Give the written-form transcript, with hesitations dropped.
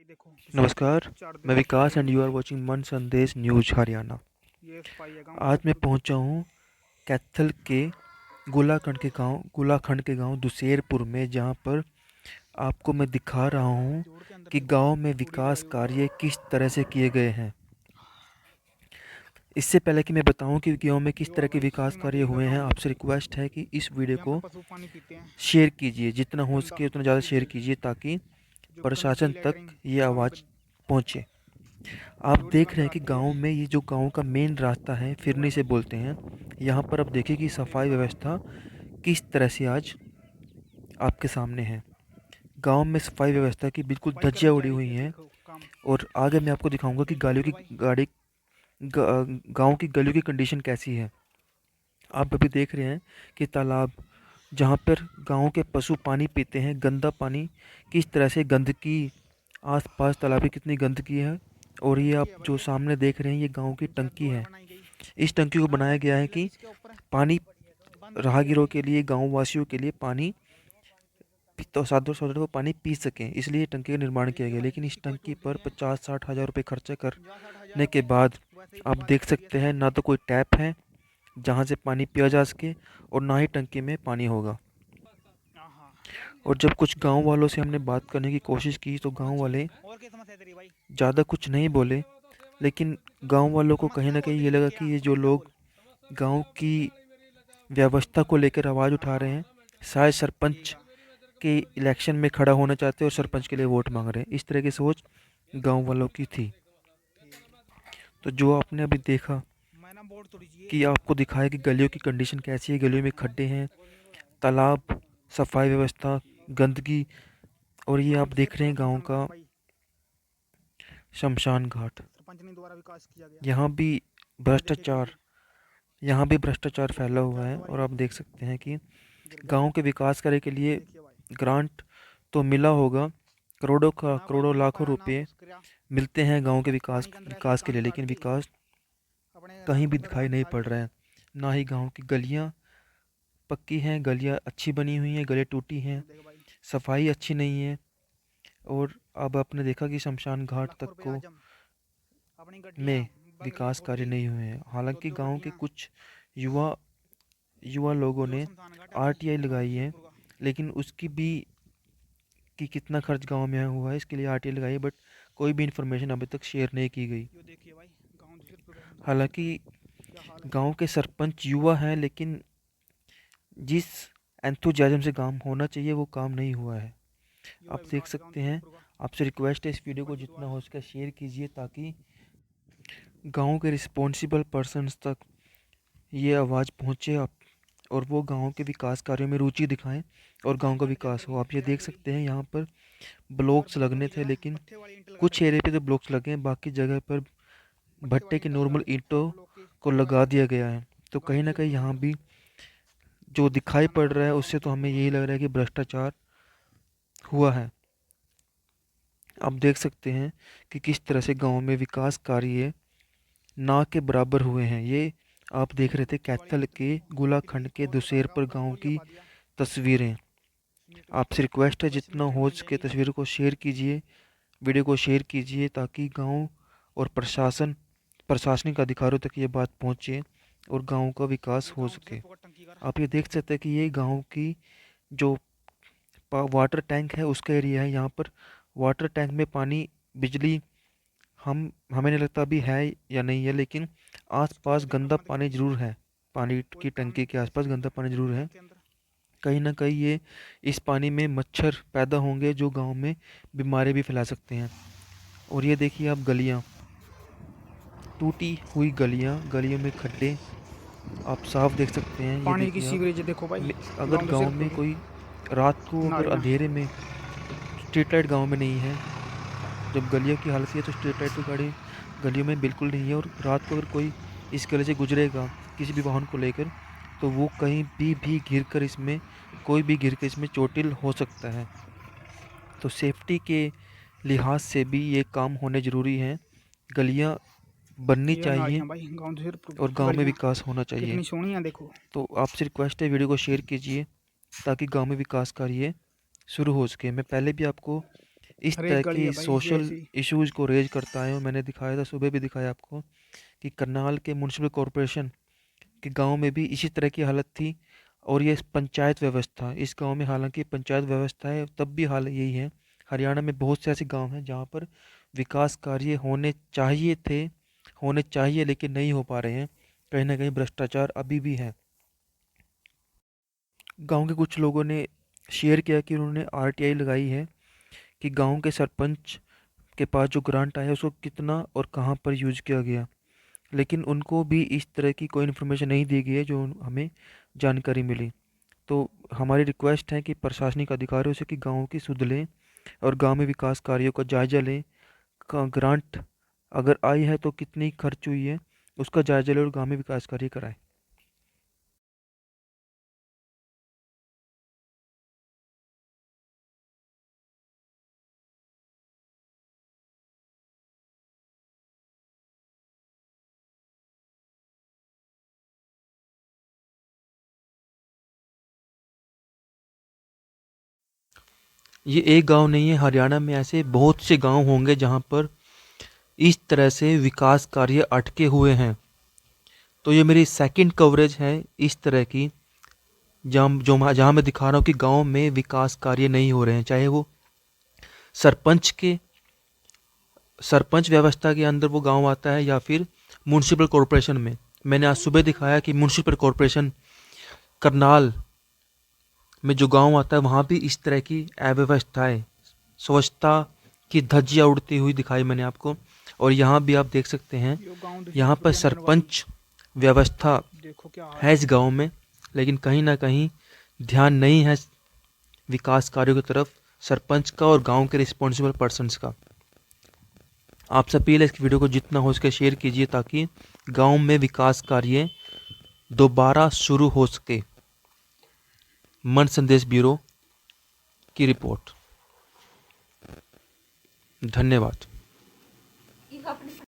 देखो नमस्कार, चार मैं दिन से विकास एंड पानी यू आर नहीं है। वाचिंग मन संदेश न्यूज हरियाणा। ये सफाई है गाँव आज मैं धुरपुर की। पहुंचा हूं कैथल के गोलाखंड के गांव दुसेरपुर में, जहां पर आपको मैं दिखा रहा हूं जोड़ के अंदर कि देखो गांव में कूड़ी विकास पड़ी हुई है। कार्य किस तरह से किए गए हैं। इससे पहले कि मैं बताऊं कि गांव में किस तरह जो के भाई विकास कार्य सीमांती का हुए हैं, गाँव है। आपसे रिक्वेस्ट है कि इस वीडियो यहाँ पे को पशु पानी पीते हैं शेयर कीजिए, जितना हो गंदा। सके उतना ज़्यादा शेयर कीजिए ताकि जो गंदगी प्रशासन तक लेटरिन ये गाँव के आवाज़ पहुंचे। आप जोड़ी के देख रहे अंदर हैं कि आती है। गांव में ये जो गांव का मेन रास्ता है, फिरनी से बोलते हैं, यहाँ पर आप देखिए कि सफाई व्यवस्था किस तरह से आज आपके सामने है। गांव में सफाई व्यवस्था की बिल्कुल सफाई धज्जियां उड़ी कर्मचारी हुई किए हैं। देखो काम। और आगे मैं आपको दिखाऊंगा कि गालियों देखो की भाई गाड़ी गांव की गलियों की कंडीशन कैसी है। आप अभी देख रहे हैं कि तालाब, जहाँ पर गांव के पशु पानी पीते हैं, गंदा पानी, किस तरह से गंदगी, आसपास तालाब की कितनी गंदगी है। और ये टंकी आप है भाई जो ये सामने देख रहे हैं, ये गांव की शायद टंकी दोबारा है। बनाई गई। इस टंकी को हाँ बनाया गया है पिलर कि इसके ऊपर है। पानी, बंद नहीं किया राहगीरों भाई। के लिए, गाँव वासियों के लिए पानी तो साधु साधु वो पानी पी सकें, इसलिए टंकी का निर्माण किया देखिए गया। भाई लेकिन इस इसकी कोई टंकी टूटी पर नहीं है। 50-60 हज़ार रुपये खर्चा 50-60 हज़ार करने के बाद वैसे ही आप बनवा के देख पड़ी है सकते हैं सारी। ना तो कोई टैप है जहाँ से पानी पिया जा सके, और ना ही टंकी में पानी होगा। हाँ हाँ। और जब कुछ गांव वालों से हमने बात करने की कोशिश की तो गांव अच्छा वाले और क्या समस्या है तेरी भाई। ज़्यादा कुछ नहीं बोले, लेकिन गांव वालों को कहीं समस्या ना बोल कहीं दे ये लगा क्या कि ये जो समस्या लोग बोल। गांव की व्यवस्था को लेकर आवाज़ उठा रहे हैं, शायद ठीक सरपंच है। के इलेक्शन में खड़ा होना चाहते हैं और सरपंच के लिए वोट मांग रहे हैं, इस तरह की सोच गांव वालों की थी। ठीक है। तो जो आपने अभी देखा मैं ना बोर्ड तोड़ी चाहिए। कि आपको दिखाया कि गलियों की कंडीशन कैसी है, गलियों में खड्डे हैं, तालाब, सफाई व्यवस्था, गंदगी, और ये गाँव आप देख रहे दुसेरपुर हैं का गांव स्मशान घाट का है भाई। शमशान घाट। सरपंच ने द्वारा विकास किया गया। यहाँ भी ये देखिए भ्रष्टाचार, गंदगी। यहाँ भी भ्रष्टाचार फैला हुआ भ्रष्टाचार है। तो और भाई आप देख सकते हैं कि गिर गया गांव भाई। के विकास कार्य के ये लिए देखिए भाई ग्रांट तो मिला होगा, ना कोई करोड़ों बन लाखों पाया ना रुपए कुछ किया। मिलते हैं गांव के विकास पानी के अंदर ऐसे विकास के लिए, टांग काट लेकिन दी विकास अपने कहीं भी रैंप दिखाई रैंप नहीं बिछा पड़ दिए। रहा है। ना ही गांव की गलियां पक्की हैं, गलियां अच्छी बनी हुई हैं, गलियां टूटी हैं, देख भाई सफाई अच्छी नहीं है। और अब आपने देखा कि शमशान घाट तक लाखों रुपए को आज हम अपनी गड्डियाँ में बन रही है विकास कार्य छोटी। नहीं हुए हैं। दो हालांकि दो गांव के गड्डियाँ। कुछ युवा युवा लोगों यो ने शमशान घाट है भाई आरटीआई गाँव लगाई है, दुसेरपुर का। लेकिन उसकी भी कि कितना खर्च गांव में हुआ है इसके लिए आरटीआई लगाई है, बट कोई भी इन्फॉर्मेशन अभी तक शेयर नहीं की गई। यो देखिए भाई गाँव दुसेरपुर का शमशान घाट हालांकि क्या हाल है। गांव के सरपंच युवा हैं, लेकिन जिस एंथुजियाज्म से काम होना चाहिए वो काम नहीं हुआ है। यो आप है देख विकास गाँव सकते हैं, दुसेरपुर का आपसे रिक्वेस्ट है इस वीडियो को सरपंच जितना द्वारा। हो सके शेयर कीजिए ताकि गांव के रिस्पॉन्सिबल पर्सन्स तक ये आवाज़ पहुंचे, आप और वो गांव के विकास कार्यों में रुचि दिखाएं और गांव का घाट के विकास अंदर हो। भी आप ये हरियाली देख हो रही। सकते हैं यहाँ पर दीवार ब्लॉक्स पत्थरों लगने की थे, जगह लेकिन पट्टे वाली ईंट लगा कुछ रखी है। एरिया पे तो ब्लॉक्स लगे हैं, बाकी जगह पर पट्टे भट्टे वाली के ईंट लगा नॉर्मल रखी है ईंटों ब्लॉक की को दीवार लगा पे। दिया गया है। तो गाँव कहीं ना कहीं दुसेरपुर यहाँ का भी जो दिखाई शमशान पड़ घाट रहा है गाँव उससे तो हमें दुसेरपुर का। यही लग रहा है कि भ्रष्टाचार हुआ है। आप देख सकते हैं कि किस तरह से गांव में विकास कार्य ना के बराबर हुए हैं। ये आप देख रहे थे पट्टे वाली कैथल ईंट के कितनी गोलाखंड के स्ट्रॉन्ग बताएगा दुसेरपुर ऊपर गांव तौलिया की पा दिया। तस्वीरें। सीमेंट का आपसे रिक्वेस्ट है बस जितना सीमेंट में हो बन सके जाएगी। तस्वीर को शेयर कीजिए, वीडियो को शेयर कीजिए ताकि गांव और प्रशासनिक अधिकारियों तक ये बात पहुंचे और गांव का विकास ये हो गाँव सके। दुसेरपुर का टंकी घर। आप ये देख सकते हैं कि ये गांव की जो वाटर टैंक है उसका एरिया है। यहाँ पर वाटर टैंक में पानी, बिजली, हम हमें नहीं लगता अभी है या नहीं है, लेकिन इसकी आसपास दो दिन में गंदा बंद पानी करी थी। जरूर है। पानी कोई की काम टंकी नहीं के किया आसपास इसने गंदा पानी जरूर है। टंकी के अंदर। कहीं ना कहीं ये इस पानी में मच्छर पैदा होंगे जो गांव में बीमारी भी फैला सकते हैं। और ये देखिए आप गलियां, टूटी हुई गलियां, गलियों में खड्डे आप साफ देख सकते हैं। ये पानी की देखिए आप, सीवरेज देखो भाई अगर गाँव गांव दुसेरपुर में की कोई रात को अगर नालियाँ। अंधेरे में, स्ट्रीट लाइट गांव में नहीं है, जब गलियों की हालत ये है तो स्ट्रीट लाइट तो गाड़ी गलियों में बिल्कुल नहीं है, और रात को अगर कोई इस गली से गुजरेगा किसी भी वाहन को लेकर तो वो कहीं भी गिर कर इसमें, कोई भी गिर कर इसमें चोटिल हो सकता है। तो सेफ्टी के लिहाज से भी ये काम होने ज़रूरी हैं। गलियां बननी ये चाहिए नालियाँ भाई गाँव दुसेरपुर और की गांव में गलियाँ विकास होना चाहिए। कितनी सोहनी है देखो। तो आपसे रिक्वेस्ट है वीडियो को शेयर कीजिए ताकि गांव में विकास कार्य शुरू हो सके। मैं पहले भी आपको इस हर तरह एक गली के है भाई इनकी सोशल ऐसी। इश्यूज़ को रेज करता है। और मैंने दिखाया था, सुबह भी दिखाया आपको, कि करनाल के म्यूनसिपल कॉरपोरेशन के गांव में भी इसी तरह की हालत थी। और ये पंचायत व्यवस्था, इस गांव में हालांकि पंचायत व्यवस्था है, तब भी हाल यही है। हरियाणा में बहुत से ऐसे गांव हैं जहां पर विकास कार्य होने चाहिए लेकिन नहीं हो पा रहे हैं। कहीं ना कहीं भ्रष्टाचार अभी भी है। गांव के कुछ लोगों ने शेयर किया कि उन्होंने आरटीआई लगाई है कि गांव के सरपंच के पास जो ग्रांट आया उसको कितना और कहाँ पर यूज किया गया। लेकिन उनको भी इस तरह की कोई इन्फॉर्मेशन नहीं दी गई है जो हमें जानकारी मिली। तो हमारी रिक्वेस्ट है कि प्रशासनिक अधिकारियों से कि गाँव की सुध लें और गांव में विकास कार्यों का जायजा लें। ग्रांट अगर आई है तो कितनी खर्च हुई है उसका जायजा लें और गांव में विकास कार्य कराएं। ये एक गांव नहीं है, हरियाणा में ऐसे बहुत से गांव होंगे जहां पर इस तरह से विकास कार्य अटके हुए हैं। तो ये मेरी सेकंड कवरेज है इस तरह की, जहाँ मैं दिखा रहा हूँ कि गांव में विकास कार्य नहीं हो रहे हैं, चाहे वो सरपंच के सरपंच व्यवस्था के अंदर वो गांव आता है या फिर म्यूनसिपल कॉरपोरेशन में। मैंने आज सुबह दिखाया कि म्यूनसिपल कॉरपोरेशन करनाल में जो गांव आता है वहाँ भी इस तरह की अव्यवस्थाएं, स्वच्छता की धज्जियाँ उड़ती हुई दिखाई मैंने आपको। और यहाँ भी आप देख सकते हैं, यो गाँव यहाँ पर दुधियापुर आंगनवाड़ी, सरपंच व्यवस्था देखो क्या हाल है है। इस गांव में, लेकिन कहीं ना कहीं ध्यान नहीं है विकास कार्यों की तरफ सरपंच का और गांव के रिस्पॉन्सिबल पर्सन्स का। आपसे अपील है इस वीडियो को जितना हो सके शेयर कीजिए ताकि गांव में विकास कार्य दोबारा शुरू हो सके। मन संदेश ब्यूरो की रिपोर्ट। धन्यवाद।